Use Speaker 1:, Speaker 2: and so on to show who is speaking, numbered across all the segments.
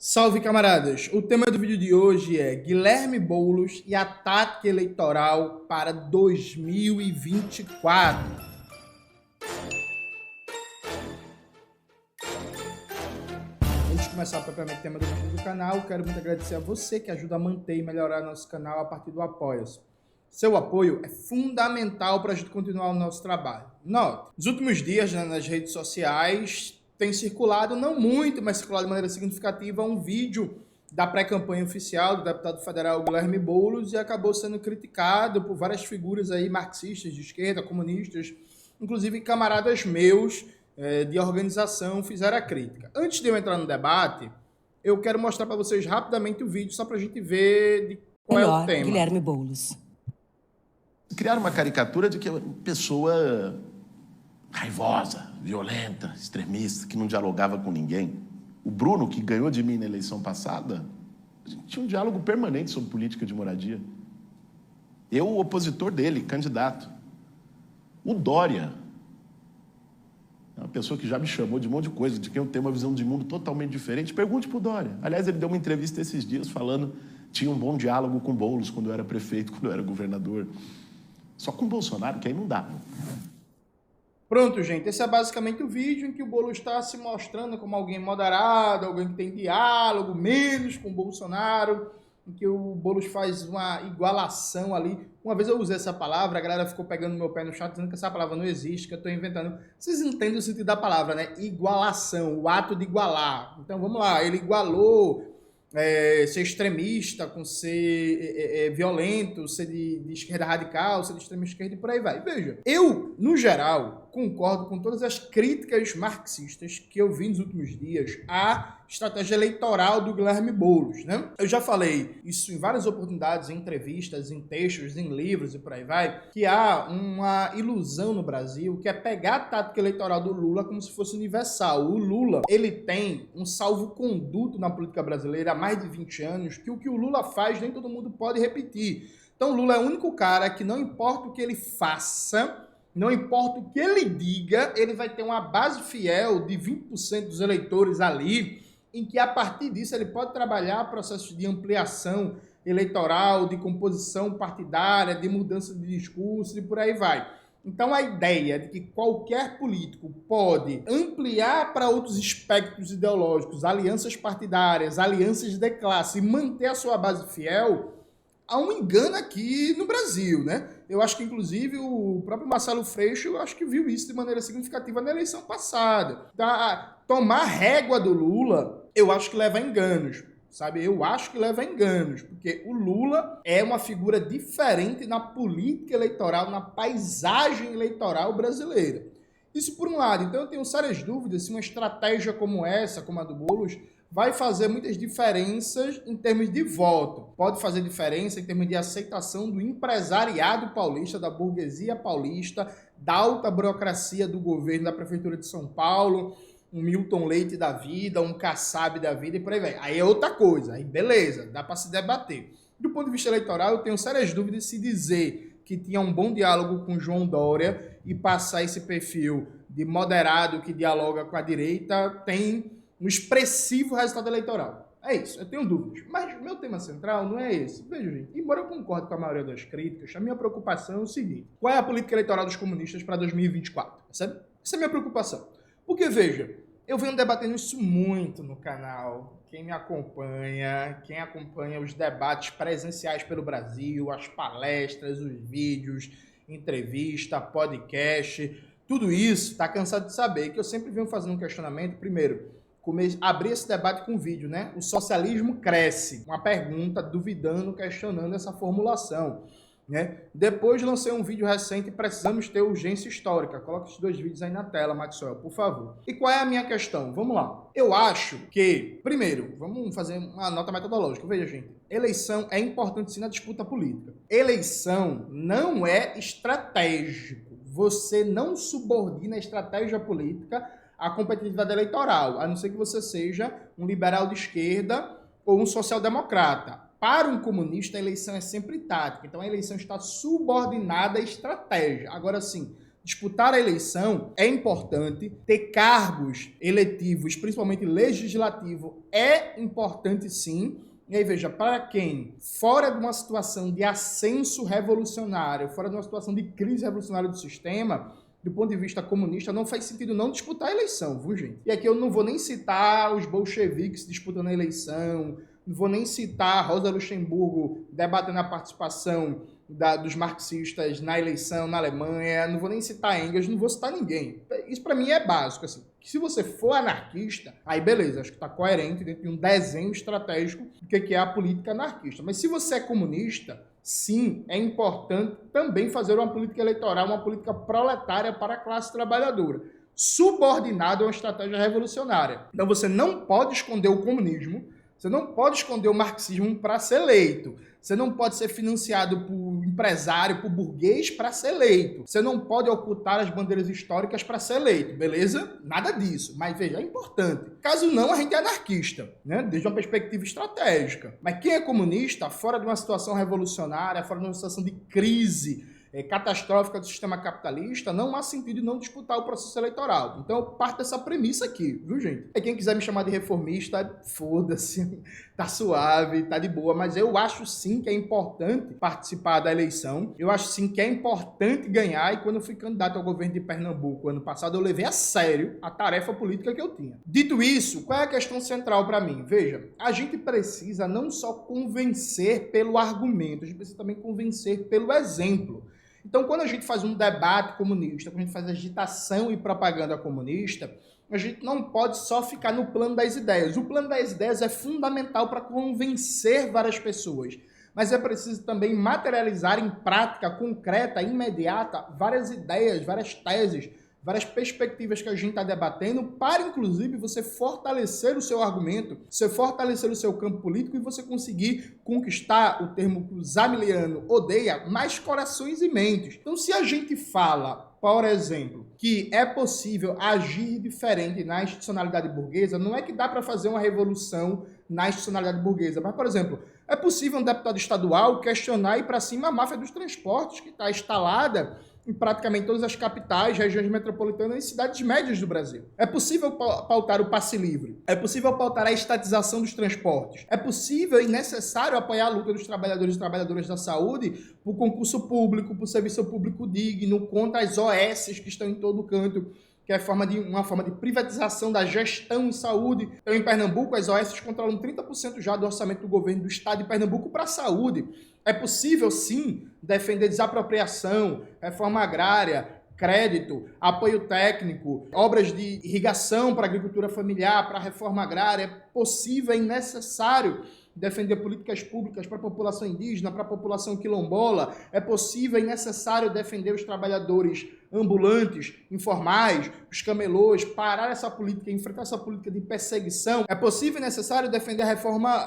Speaker 1: Salve, camaradas! O tema do vídeo de hoje é Guilherme Boulos e a tática eleitoral para 2024. Antes de começar propriamente o tema do vídeo do canal, quero muito agradecer a você que ajuda a manter e melhorar nosso canal a partir do Apoia-se. Seu apoio é fundamental para a gente continuar o nosso trabalho. Note, nos últimos dias nas redes sociais tem circulado, não muito, mas circulado de maneira significativa, um vídeo da pré-campanha oficial do deputado federal Guilherme Boulos e acabou sendo criticado por várias figuras aí marxistas de esquerda, comunistas, inclusive camaradas meus de organização fizeram a crítica. Antes de eu entrar no debate, eu quero mostrar para vocês rapidamente o vídeo, só para a gente ver de qual é o tema.
Speaker 2: Guilherme Boulos.
Speaker 3: Criaram uma caricatura de que é uma pessoa raivosa, violenta, extremista, que não dialogava com ninguém. O Bruno, que ganhou de mim na eleição passada, a gente tinha um diálogo permanente sobre política de moradia. Eu, o opositor dele, candidato. O Dória, é uma pessoa que já me chamou de um monte de coisa, de quem eu tenho uma visão de mundo totalmente diferente. Pergunte pro Dória. Aliás, ele deu uma entrevista esses dias falando que tinha um bom diálogo com o Boulos quando eu era prefeito, quando eu era governador. Só com o Bolsonaro, que aí não dá.
Speaker 1: Pronto, gente, esse é basicamente o vídeo em que o Boulos está se mostrando como alguém moderado, alguém que tem diálogo, menos com o Bolsonaro, em que o Boulos faz uma igualação ali. Uma vez eu usei essa palavra, a galera ficou pegando meu pé no chat dizendo que essa palavra não existe, que eu estou inventando. Vocês entendem o sentido da palavra, né? Igualação, o ato de igualar. Então vamos lá, ele igualou ser extremista com ser violento, ser de esquerda radical, ser de extrema esquerda e por aí vai. Veja, eu, no geral, concordo com todas as críticas marxistas que eu vi nos últimos dias à estratégia eleitoral do Guilherme Boulos, né? Eu já falei isso em várias oportunidades, em entrevistas, em textos, em livros e por aí vai, que há uma ilusão no Brasil que é pegar a tática eleitoral do Lula como se fosse universal. O Lula, ele tem um salvo-conduto na política brasileira há mais de 20 anos, que o Lula faz nem todo mundo pode repetir. Então o Lula é o único cara que não importa o que ele faça, não importa o que ele diga, ele vai ter uma base fiel de 20% dos eleitores ali, em que a partir disso ele pode trabalhar processos de ampliação eleitoral, de composição partidária, de mudança de discurso e por aí vai. Então a ideia de que qualquer político pode ampliar para outros espectros ideológicos, alianças partidárias, alianças de classe e manter a sua base fiel, há um engano aqui no Brasil, né? Eu acho que, inclusive, o próprio Marcelo Freixo, eu acho que viu isso de maneira significativa na eleição passada. Tomar régua do Lula, eu acho que leva a enganos, sabe? Eu acho que leva a enganos, porque o Lula é uma figura diferente na política eleitoral, na paisagem eleitoral brasileira. Isso por um lado. Então eu tenho sérias dúvidas se uma estratégia como essa, como a do Boulos, vai fazer muitas diferenças em termos de voto. Pode fazer diferença em termos de aceitação do empresariado paulista, da burguesia paulista, da alta burocracia do governo, da Prefeitura de São Paulo, um Milton Leite da vida, um Kassab da vida e por aí vai. Aí é outra coisa, aí beleza, dá para se debater. Do ponto de vista eleitoral, eu tenho sérias dúvidas se dizer que tinha um bom diálogo com João Dória e passar esse perfil de moderado que dialoga com a direita tem um expressivo resultado eleitoral. É isso, eu tenho dúvidas. Mas o meu tema central não é esse. Veja, gente, embora eu concorde com a maioria das críticas, a minha preocupação é o seguinte: qual é a política eleitoral dos comunistas para 2024? Sabe? Essa é a minha preocupação. Porque, veja, eu venho debatendo isso muito no canal. Quem me acompanha, quem acompanha os debates presenciais pelo Brasil, as palestras, os vídeos, entrevista, podcast, tudo isso está cansado de saber que eu sempre venho fazendo um questionamento. Primeiro, abrir esse debate com vídeo, né? O socialismo cresce. Uma pergunta, duvidando, questionando essa formulação, né? Depois lancei um vídeo recente, precisamos ter urgência histórica. Coloca esses dois vídeos aí na tela, Maxwell, por favor. E qual é a minha questão? Vamos lá. Eu acho que, primeiro, vamos fazer uma nota metodológica. Veja, gente, eleição é importante sim na disputa política. Eleição não é estratégico. Você não subordina a estratégia política a competitividade eleitoral, a não ser que você seja um liberal de esquerda ou um social-democrata. Para um comunista, a eleição é sempre tática. Então, a eleição está subordinada à estratégia. Agora, sim, disputar a eleição é importante, ter cargos eletivos, principalmente legislativo, é importante sim. E aí, veja, para quem, fora de uma situação de ascenso revolucionário, fora de uma situação de crise revolucionária do sistema, do ponto de vista comunista, não faz sentido não disputar a eleição, viu, gente? E aqui eu não vou nem citar os bolcheviques disputando a eleição, não vou nem citar Rosa Luxemburgo debatendo a participação dos marxistas na eleição na Alemanha, não vou nem citar Engels, não vou citar ninguém. Isso para mim é básico, assim. Se você for anarquista, aí beleza, acho que está coerente dentro de um desenho estratégico do que é a política anarquista. Mas se você é comunista, sim, é importante também fazer uma política eleitoral, uma política proletária para a classe trabalhadora, subordinada a uma estratégia revolucionária. Então você não pode esconder o comunismo, você não pode esconder o marxismo para ser eleito. Você não pode ser financiado por empresário, por burguês para ser eleito. Você não pode ocultar as bandeiras históricas para ser eleito, beleza? Nada disso. Mas veja, é importante. Caso não, a gente é anarquista, né? Desde uma perspectiva estratégica. Mas quem é comunista, fora de uma situação revolucionária, fora de uma situação de crise catastrófica do sistema capitalista, não há sentido em não disputar o processo eleitoral. Então eu parto dessa premissa aqui, viu, gente? Quem quiser me chamar de reformista, foda-se, tá suave, tá de boa, mas eu acho sim que é importante participar da eleição, eu acho sim que é importante ganhar, e quando eu fui candidato ao governo de Pernambuco ano passado, eu levei a sério a tarefa política que eu tinha. Dito isso, qual é a questão central para mim? Veja, a gente precisa não só convencer pelo argumento, a gente precisa também convencer pelo exemplo. Então, quando a gente faz um debate comunista, quando a gente faz agitação e propaganda comunista, a gente não pode só ficar no plano das ideias. O plano das ideias é fundamental para convencer várias pessoas, mas é preciso também materializar em prática concreta, imediata, várias ideias, várias teses, várias perspectivas que a gente está debatendo para, inclusive, você fortalecer o seu argumento, você fortalecer o seu campo político e você conseguir conquistar, o termo que o Zamiliano odeia, mais corações e mentes. Então, se a gente fala, por exemplo, que é possível agir diferente na institucionalidade burguesa, não é que dá para fazer uma revolução na institucionalidade burguesa, mas, por exemplo, é possível um deputado estadual questionar e ir para cima a máfia dos transportes, que está instalada em praticamente todas as capitais, regiões metropolitanas e cidades médias do Brasil. É possível pautar o passe livre. É possível pautar a estatização dos transportes. É possível e necessário apoiar a luta dos trabalhadores e trabalhadoras da saúde por concurso público, por serviço público digno, contra as OSs que estão em todo canto, que é uma forma de privatização da gestão em saúde. Então, em Pernambuco, as OSs controlam 30% já do orçamento do governo do estado de Pernambuco para a saúde. É possível, sim, defender desapropriação, reforma agrária, crédito, apoio técnico, obras de irrigação para a agricultura familiar, para a reforma agrária. É possível e necessário defender políticas públicas para a população indígena, para a população quilombola. É possível e necessário defender os trabalhadores ambulantes, informais, os camelôs, parar essa política, enfrentar essa política de perseguição. É possível e necessário defender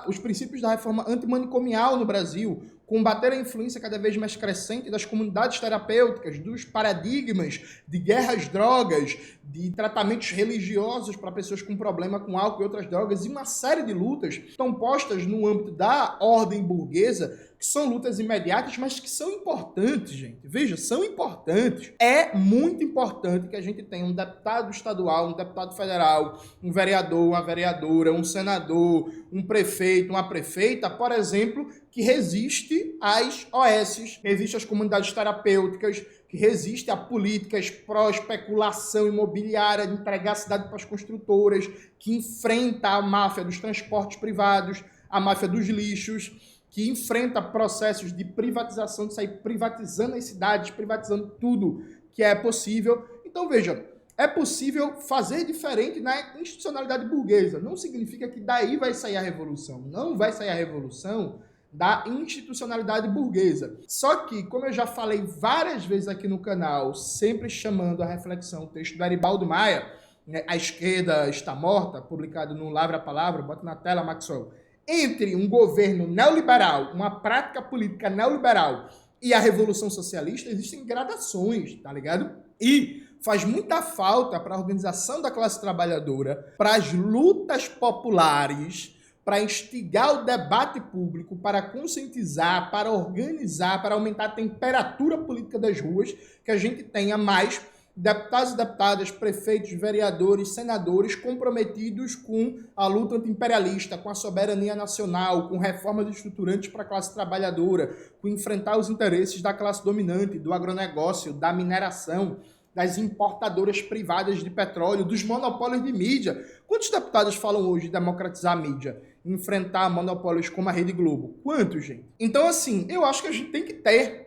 Speaker 1: os princípios da reforma antimanicomial no Brasil, combater a influência cada vez mais crescente das comunidades terapêuticas, dos paradigmas de guerra às drogas, de tratamentos religiosos para pessoas com problema com álcool e outras drogas, e uma série de lutas estão postas no âmbito da ordem burguesa, que são lutas imediatas, mas que são importantes, gente. Veja, são importantes. É muito importante que a gente tenha um deputado estadual, um deputado federal, um vereador, uma vereadora, um senador, um prefeito, uma prefeita, por exemplo, que resiste às OSs, resiste às comunidades terapêuticas, que resiste a políticas pró-especulação imobiliária, de entregar a cidade para as construtoras, que enfrenta a máfia dos transportes privados, a máfia dos lixos, que enfrenta processos de privatização, de sair privatizando as cidades, privatizando tudo que é possível. Então, veja, é possível fazer diferente na institucionalidade burguesa. Não significa que daí vai sair a revolução. Não vai sair a revolução da institucionalidade burguesa. Só que, como eu já falei várias vezes aqui no canal, sempre chamando a reflexão o texto do Aribaldo Maia, né, A Esquerda Está Morta, publicado no Lavra a Palavra, bota na tela, Maxwell. Entre um governo neoliberal, uma prática política neoliberal e a Revolução Socialista, existem gradações, tá ligado? E faz muita falta para a organização da classe trabalhadora, para as lutas populares, para instigar o debate público, para conscientizar, para organizar, para aumentar a temperatura política das ruas, que a gente tenha mais deputados e deputadas, prefeitos, vereadores, senadores comprometidos com a luta anti-imperialista, com a soberania nacional, com reformas estruturantes para a classe trabalhadora, com enfrentar os interesses da classe dominante, do agronegócio, da mineração, das importadoras privadas de petróleo, dos monopólios de mídia. Quantos deputados falam hoje de democratizar a mídia? Enfrentar monopólios como a Rede Globo? Quantos, gente? Então, assim, eu acho que a gente tem que ter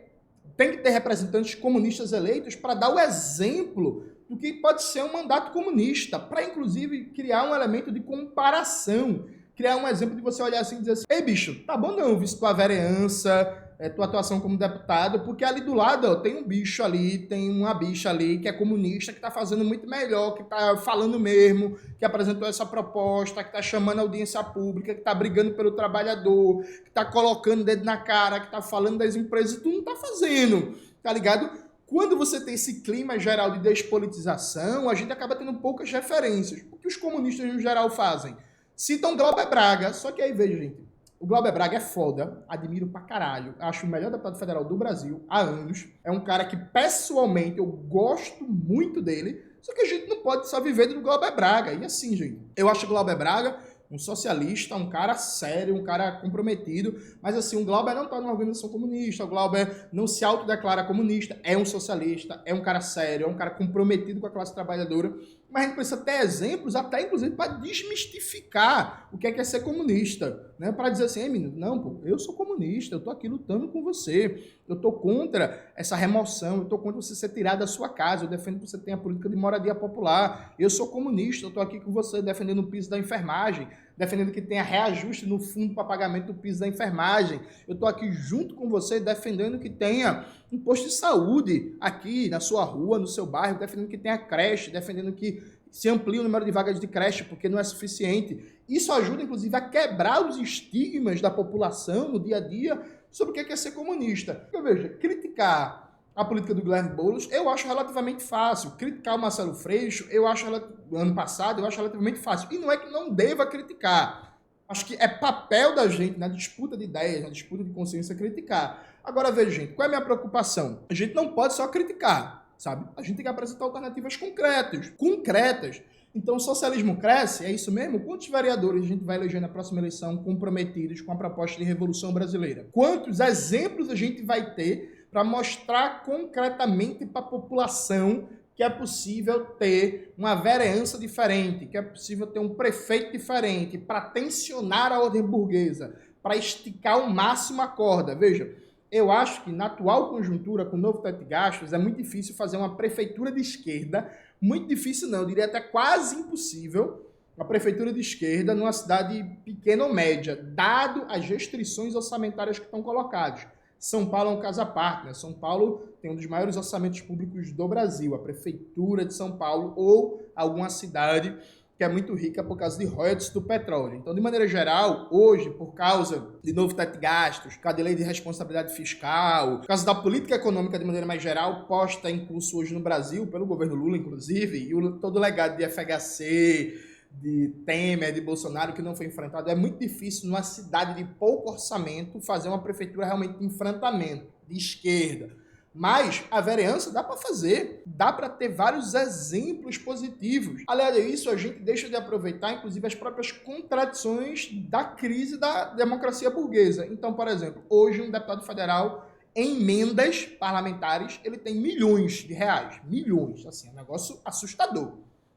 Speaker 1: representantes comunistas eleitos para dar o exemplo do que pode ser um mandato comunista, para, inclusive, criar um elemento de comparação, criar um exemplo de você olhar assim e dizer assim, ei, bicho, tá bom não, visto tua vereança, tua atuação como deputado, porque ali do lado ó, tem um bicho ali, tem uma bicha ali que é comunista, que tá fazendo muito melhor, que tá falando mesmo, que apresentou essa proposta, que tá chamando a audiência pública, que tá brigando pelo trabalhador, que tá colocando o dedo na cara, que tá falando das empresas, e tu não tá fazendo, tá ligado? Quando você tem esse clima geral de despolitização, a gente acaba tendo poucas referências. O que os comunistas no geral fazem? Citam Glauber Braga, só que aí veja, gente, o Glauber Braga é foda, admiro pra caralho, acho o melhor deputado federal do Brasil há anos, é um cara que pessoalmente eu gosto muito dele, só que a gente não pode só viver do Glauber Braga, e assim, gente, eu acho o Glauber Braga um socialista, um cara sério, um cara comprometido, mas assim, o Glauber não está numa organização comunista, o Glauber não se autodeclara comunista, é um socialista, é um cara sério, é um cara comprometido com a classe trabalhadora, mas a gente precisa ter exemplos, até inclusive para desmistificar o que é ser comunista, né? Para dizer assim, menino, não, pô, eu sou comunista, eu tô aqui lutando com você, eu tô contra essa remoção, eu tô contra você ser tirado da sua casa, eu defendo que você tenha política de moradia popular, eu sou comunista, eu tô aqui com você defendendo o piso da enfermagem, defendendo que tenha reajuste no fundo para pagamento do piso da enfermagem. Eu estou aqui junto com você defendendo que tenha um posto de saúde aqui na sua rua, no seu bairro, defendendo que tenha creche, defendendo que se amplie o número de vagas de creche, porque não é suficiente. Isso ajuda, inclusive, a quebrar os estigmas da população no dia a dia sobre o que é ser comunista. Eu vejo, criticar a política do Guilherme Boulos, eu acho relativamente fácil. Criticar o Marcelo Freixo, eu acho, ano passado, eu acho relativamente fácil. E não é que não deva criticar. Acho que é papel da gente, na disputa de ideias, na disputa de consciência, criticar. Agora, veja, gente, qual é a minha preocupação? A gente não pode só criticar, sabe? A gente tem que apresentar alternativas concretas. Então, o socialismo cresce, é isso mesmo? Quantos vereadores a gente vai eleger na próxima eleição comprometidos com a proposta de revolução brasileira? Quantos exemplos a gente vai ter para mostrar concretamente para a população que é possível ter uma vereança diferente, que é possível ter um prefeito diferente, para tensionar a ordem burguesa, para esticar ao máximo a corda. Veja, eu acho que na atual conjuntura, com o novo teto de gastos, é muito difícil fazer uma prefeitura de esquerda, muito difícil não, eu diria até quase impossível, uma prefeitura de esquerda numa cidade pequena ou média, dado as restrições orçamentárias que estão colocadas. São Paulo é um caso à parte, né? São Paulo tem um dos maiores orçamentos públicos do Brasil, a prefeitura de São Paulo ou alguma cidade que é muito rica por causa de royalties do petróleo. Então, de maneira geral, hoje, por causa de novo teto de gastos, por causa da lei de responsabilidade fiscal, por causa da política econômica de maneira mais geral, posta em curso hoje no Brasil, pelo governo Lula, inclusive, e todo o legado de FHC, de Temer, de Bolsonaro, que não foi enfrentado, é muito difícil numa cidade de pouco orçamento fazer uma prefeitura realmente de enfrentamento, de esquerda. Mas a vereança dá para fazer, dá para ter vários exemplos positivos. Além disso, a gente deixa de aproveitar, inclusive, as próprias contradições da crise da democracia burguesa. Então, por exemplo, hoje um deputado federal, em emendas parlamentares, ele tem milhões de reais. Milhões, assim, é um negócio assustador.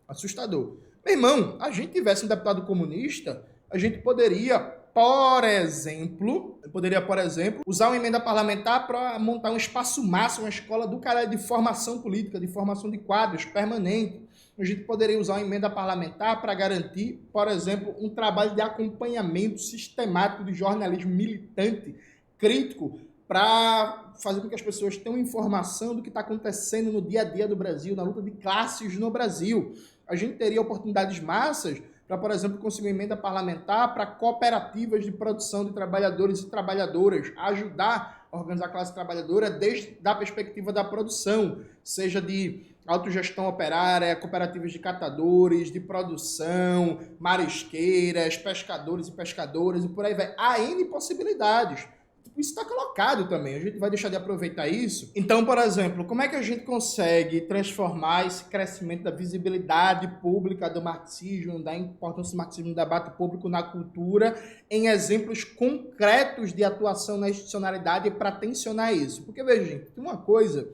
Speaker 1: Assustador. Meu irmão, a gente tivesse um deputado comunista, a gente poderia, por exemplo, usar uma emenda parlamentar para montar um espaço máximo, uma escola do caralho de formação política, de formação de quadros permanente. A gente poderia usar uma emenda parlamentar para garantir, por exemplo, um trabalho de acompanhamento sistemático de jornalismo militante, crítico, para fazer com que as pessoas tenham informação do que está acontecendo no dia a dia do Brasil, na luta de classes no Brasil. A gente teria oportunidades massas para, por exemplo, conseguir uma emenda parlamentar para cooperativas de produção de trabalhadores e trabalhadoras, ajudar a organizar a classe trabalhadora desde a perspectiva da produção, seja de autogestão operária, cooperativas de catadores, de produção, marisqueiras, pescadores e pescadoras e por aí vai. Há N possibilidades. Isso está colocado também, a gente vai deixar de aproveitar isso. Então, por exemplo, como é que a gente consegue transformar esse crescimento da visibilidade pública do marxismo, da importância do marxismo no debate público, na cultura, em exemplos concretos de atuação na institucionalidade para tensionar isso? Porque, veja, gente, tem uma coisa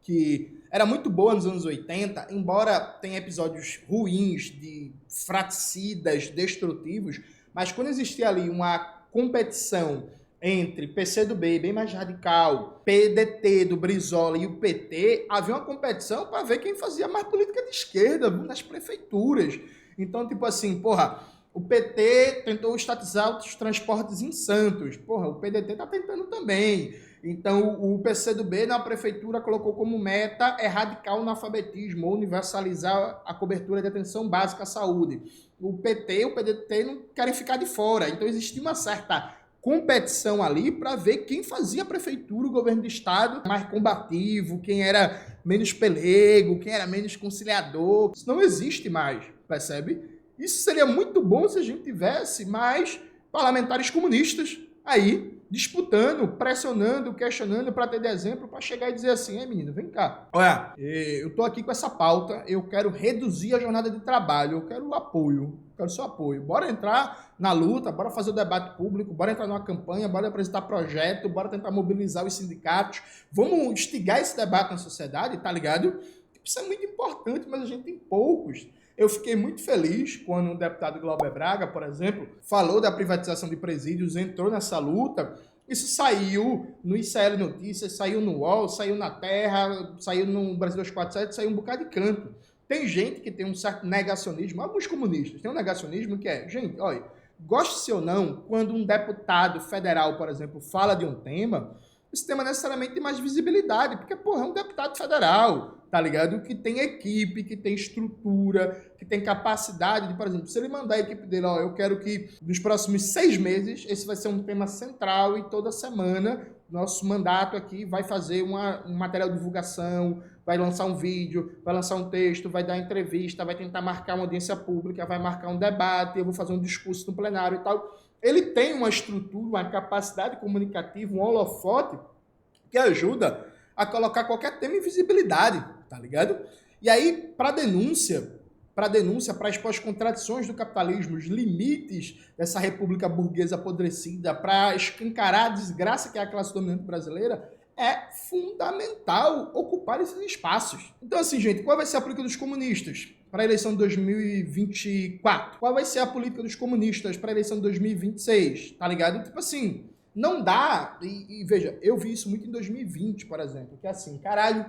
Speaker 1: que era muito boa nos anos 80, embora tenha episódios ruins de fratricidas, destrutivos, mas quando existia ali uma competição entre PCdoB, bem mais radical, PDT do Brizola e o PT, havia uma competição para ver quem fazia mais política de esquerda nas prefeituras. Então, tipo assim, porra, o PT tentou estatizar os transportes em Santos. Porra, o PDT tá tentando também. Então, o PCdoB na prefeitura colocou como meta erradicar o analfabetismo, universalizar a cobertura de atenção básica à saúde. O PT e o PDT não querem ficar de fora. Então, existia uma certa competição ali para ver quem fazia a prefeitura, o governo do estado mais combativo, quem era menos pelego, quem era menos conciliador. Isso não existe mais, percebe? Isso seria muito bom se a gente tivesse mais parlamentares comunistas aí disputando, pressionando, questionando para ter de exemplo, para chegar e dizer assim, menino, vem cá. Olha, eu tô aqui com essa pauta, eu quero reduzir a jornada de trabalho, eu quero apoio, quero seu apoio. Bora entrar na luta, bora fazer o debate público, bora entrar numa campanha, bora apresentar projeto, bora tentar mobilizar os sindicatos, vamos instigar esse debate na sociedade, tá ligado? Isso é muito importante, mas a gente tem poucos. Eu fiquei muito feliz quando o deputado Glauber Braga, por exemplo, falou da privatização de presídios, entrou nessa luta. Isso saiu no ICL Notícias, saiu no UOL, saiu na Terra, saiu no Brasil 247, saiu um bocado de canto. Tem gente que tem um certo negacionismo, alguns comunistas têm um negacionismo que é, gente, olha, goste-se ou não, quando um deputado federal, por exemplo, fala de um tema, esse tema necessariamente tem mais visibilidade, porque, porra, é um deputado federal, tá ligado? Que tem equipe, que tem estrutura, que tem capacidade de, por exemplo, se ele mandar a equipe dele, ó, eu quero que nos próximos 6 meses, esse vai ser um tema central e toda semana nosso mandato aqui vai fazer um material de divulgação, vai lançar um vídeo, vai lançar um texto, vai dar entrevista, vai tentar marcar uma audiência pública, vai marcar um debate, eu vou fazer um discurso no plenário e tal. Ele tem uma estrutura, uma capacidade comunicativa, um holofote que ajuda a colocar qualquer tema em visibilidade, tá ligado? E aí, para denúncia, para expor as contradições do capitalismo, os limites dessa república burguesa apodrecida, para escancarar a desgraça que é a classe dominante brasileira, é fundamental ocupar esses espaços. Então, assim, gente, qual vai ser a política dos comunistas para a eleição de 2024? Qual vai ser a política dos comunistas para a eleição de 2026? Tá ligado? Tipo assim, não dá... E veja, eu vi isso muito em 2020, por exemplo, que é assim, caralho,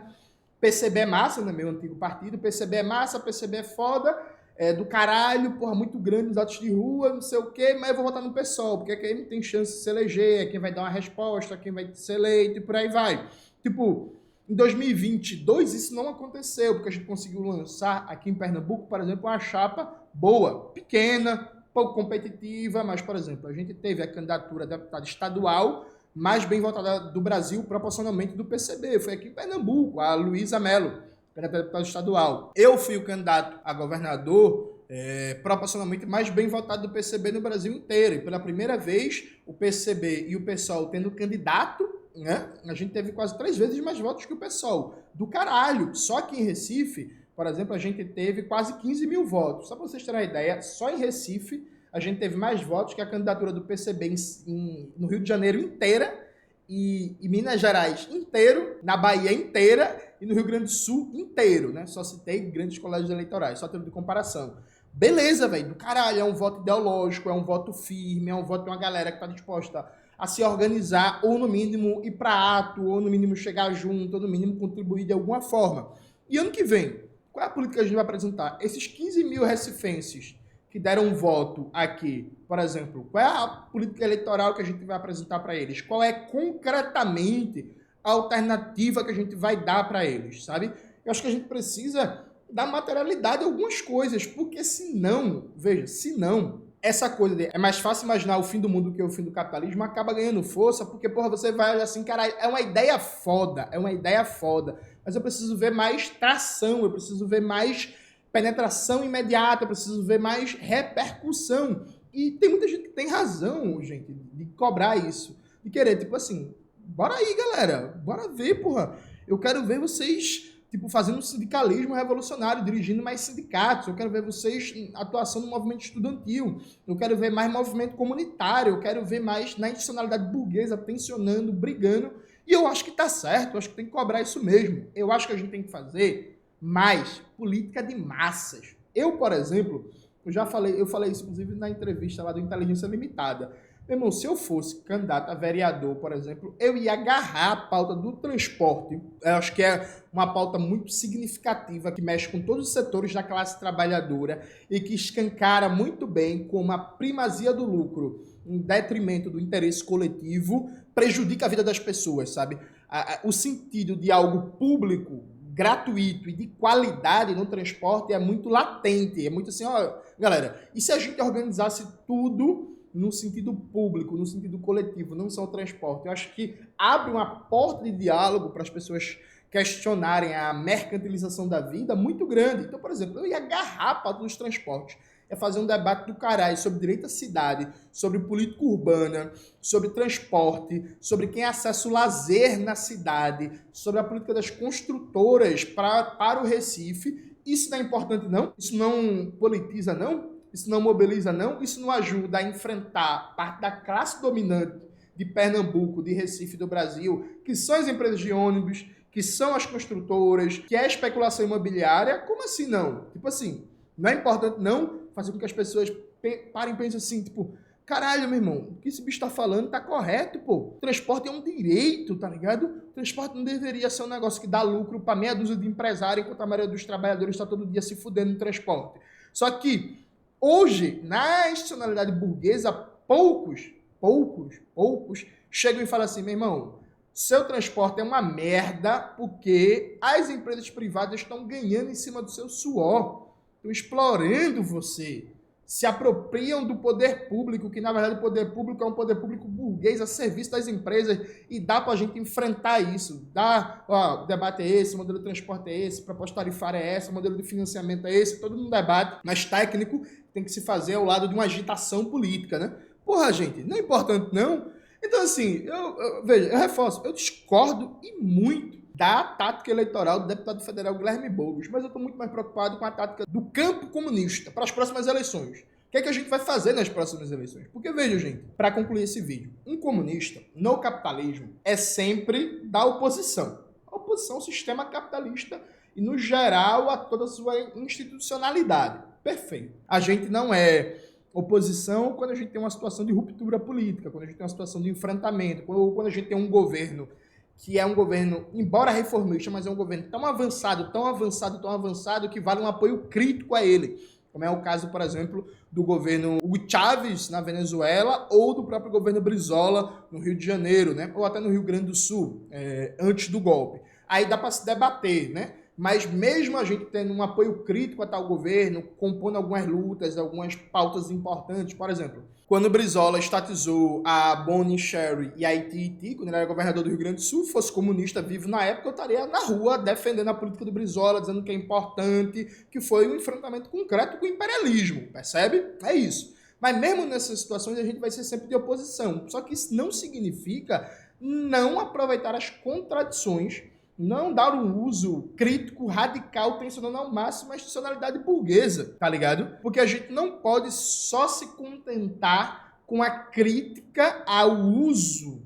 Speaker 1: PCB é massa, né, meu antigo partido, PCB é massa, PCB é foda, é do caralho, porra, muito grande nos atos de rua, não sei o quê, mas eu vou votar no PSOL, porque quem tem chance de se eleger, é quem vai dar uma resposta, quem vai ser eleito e por aí vai. Tipo, em 2022 isso não aconteceu, porque a gente conseguiu lançar aqui em Pernambuco, por exemplo, uma chapa boa, pequena, pouco competitiva, mas, por exemplo, a gente teve a candidatura a deputada estadual mais bem votada do Brasil, proporcionalmente do PCB. Foi aqui em Pernambuco, a Luísa Mello, deputada estadual. Eu fui o candidato a governador proporcionalmente mais bem votado do PCB no Brasil inteiro. E pela primeira vez, o PCB e o PSOL tendo candidato, né? A gente teve quase 3 vezes mais votos que o PSOL. Do caralho. Só que em Recife, por exemplo, a gente teve quase 15 mil votos. Só para vocês terem uma ideia, só em Recife a gente teve mais votos que a candidatura do PCB no Rio de Janeiro inteira, e Minas Gerais inteiro, na Bahia inteira e no Rio Grande do Sul inteiro, né? Só citei grandes colégios eleitorais, só termo de comparação. Beleza, velho, do caralho, é um voto ideológico, é um voto firme, é um voto de uma galera que tá disposta a se organizar, ou no mínimo ir para ato, ou no mínimo chegar junto, ou no mínimo contribuir de alguma forma. E ano que vem, qual é a política que a gente vai apresentar? Esses 15 mil recifenses que deram um voto aqui, por exemplo, qual é a política eleitoral que a gente vai apresentar para eles? Qual é concretamente a alternativa que a gente vai dar para eles, sabe? Eu acho que a gente precisa dar materialidade a algumas coisas, porque senão, veja, senão, essa coisa de é mais fácil imaginar o fim do mundo que o fim do capitalismo acaba ganhando força, porque, porra, você vai olhar assim, caralho, é uma ideia foda, mas eu preciso ver mais tração, eu preciso ver mais penetração imediata, eu preciso ver mais repercussão. E tem muita gente que tem razão, gente, de cobrar isso, de querer, tipo assim, bora aí, galera, bora ver, porra. Eu quero ver vocês, tipo, fazendo um sindicalismo revolucionário, dirigindo mais sindicatos, eu quero ver vocês em atuação no movimento estudantil, eu quero ver mais movimento comunitário, eu quero ver mais na institucionalidade burguesa, tensionando, brigando, e eu acho que tá certo, eu acho que tem que cobrar isso mesmo. Eu acho que a gente tem que fazer mais política de massas. Eu, por exemplo, eu falei isso inclusive na entrevista lá do Inteligência Limitada. Meu irmão, se eu fosse candidato a vereador, por exemplo, eu ia agarrar a pauta do transporte. Eu acho que é uma pauta muito significativa, que mexe com todos os setores da classe trabalhadora e que escancara muito bem como a primazia do lucro, em detrimento do interesse coletivo, prejudica a vida das pessoas, sabe? O sentido de algo público, gratuito e de qualidade no transporte é muito latente. É muito assim, ó, galera, e se a gente organizasse tudo no sentido público, no sentido coletivo, não só o transporte? Eu acho que abre uma porta de diálogo para as pessoas questionarem a mercantilização da vida muito grande. Então, por exemplo, eu ia agarrar a pauta dos transportes, é fazer um debate do caralho sobre direito à cidade, sobre política urbana, sobre transporte, sobre quem acessa o lazer na cidade, sobre a política das construtoras para o Recife. Isso não é importante, não? Isso não politiza, não? Isso não mobiliza, não? Isso não ajuda a enfrentar parte da classe dominante de Pernambuco, de Recife, do Brasil, que são as empresas de ônibus, que são as construtoras, que é a especulação imobiliária? Como assim não? Tipo assim, não é importante, não, fazer com que as pessoas parem e pensem assim, tipo, caralho, meu irmão, o que esse bicho tá falando tá correto, pô. Transporte é um direito, tá ligado? Transporte não deveria ser um negócio que dá lucro pra meia dúzia de empresários, enquanto a maioria dos trabalhadores tá todo dia se fudendo no transporte. Só que, hoje, na institucionalidade burguesa, poucos chegam e falam assim, meu irmão, seu transporte é uma merda porque as empresas privadas estão ganhando em cima do seu suor. Estão explorando você, se apropriam do poder público, que na verdade o poder público é um poder público burguês a serviço das empresas, e dá pra gente enfrentar isso. Dá, ó, o debate é esse, o modelo de transporte é esse, a proposta tarifária é essa, o modelo de financiamento é esse, todo mundo debate, mas técnico tem que se fazer ao lado de uma agitação política, né? Porra, gente, não é importante não? Então assim, veja, eu reforço, eu discordo e muito da tática eleitoral do deputado federal Guilherme Boulos, mas eu estou muito mais preocupado com a tática do campo comunista para as próximas eleições. O que é que a gente vai fazer nas próximas eleições? Porque, veja, gente, para concluir esse vídeo, um comunista no capitalismo é sempre da oposição. A oposição ao sistema capitalista e, no geral, a toda a sua institucionalidade. Perfeito. A gente não é oposição quando a gente tem uma situação de ruptura política, quando a gente tem uma situação de enfrentamento, ou quando a gente tem um governo que é um governo, embora reformista, mas é um governo tão avançado, que vale um apoio crítico a ele. Como é o caso, por exemplo, do governo Hugo Chávez na Venezuela ou do próprio governo Brizola no Rio de Janeiro, né? Ou até no Rio Grande do Sul, antes do golpe. Aí dá para se debater, né? Mas mesmo a gente tendo um apoio crítico a tal governo, compondo algumas lutas, algumas pautas importantes, por exemplo, quando o Brizola estatizou a Bonnie Sherry e a Ititi, quando ele era governador do Rio Grande do Sul, fosse comunista vivo na época, eu estaria na rua defendendo a política do Brizola, dizendo que é importante, que foi um enfrentamento concreto com o imperialismo, percebe? É isso. Mas mesmo nessas situações a gente vai ser sempre de oposição. Só que isso não significa não aproveitar as contradições, não dar um uso crítico, radical, tensionando ao máximo a institucionalidade burguesa, tá ligado? Porque a gente não pode só se contentar com a crítica ao uso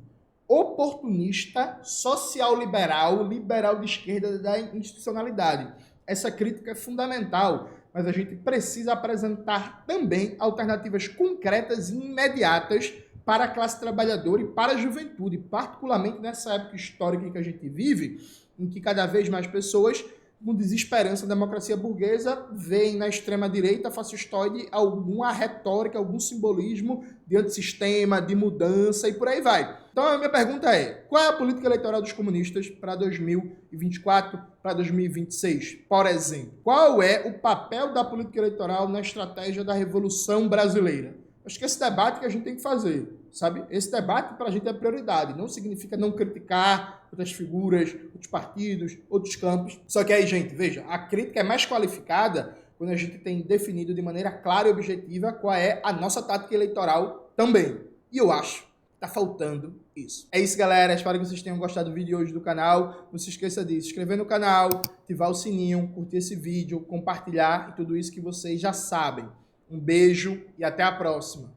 Speaker 1: oportunista, social-liberal, liberal de esquerda da institucionalidade. Essa crítica é fundamental, mas a gente precisa apresentar também alternativas concretas e imediatas para a classe trabalhadora e para a juventude, particularmente nessa época histórica em que a gente vive, em que cada vez mais pessoas, com desesperança da democracia burguesa, veem na extrema-direita fascistoide alguma retórica, algum simbolismo de antissistema, de mudança e por aí vai. Então a minha pergunta é, qual é a política eleitoral dos comunistas para 2024, para 2026, por exemplo? Qual é o papel da política eleitoral na estratégia da Revolução Brasileira? Acho que esse debate que a gente tem que fazer. sabe? Esse debate para a gente é prioridade. Não significa não criticar outras figuras, outros partidos, outros campos. Só que aí, gente, veja, a crítica é mais qualificada quando a gente tem definido de maneira clara e objetiva qual é a nossa tática eleitoral também. E eu acho que tá faltando isso. É isso, galera. Espero que vocês tenham gostado do vídeo de hoje do canal. Não se esqueça de se inscrever no canal, ativar o sininho, curtir esse vídeo, compartilhar e tudo isso que vocês já sabem. Um beijo e até a próxima.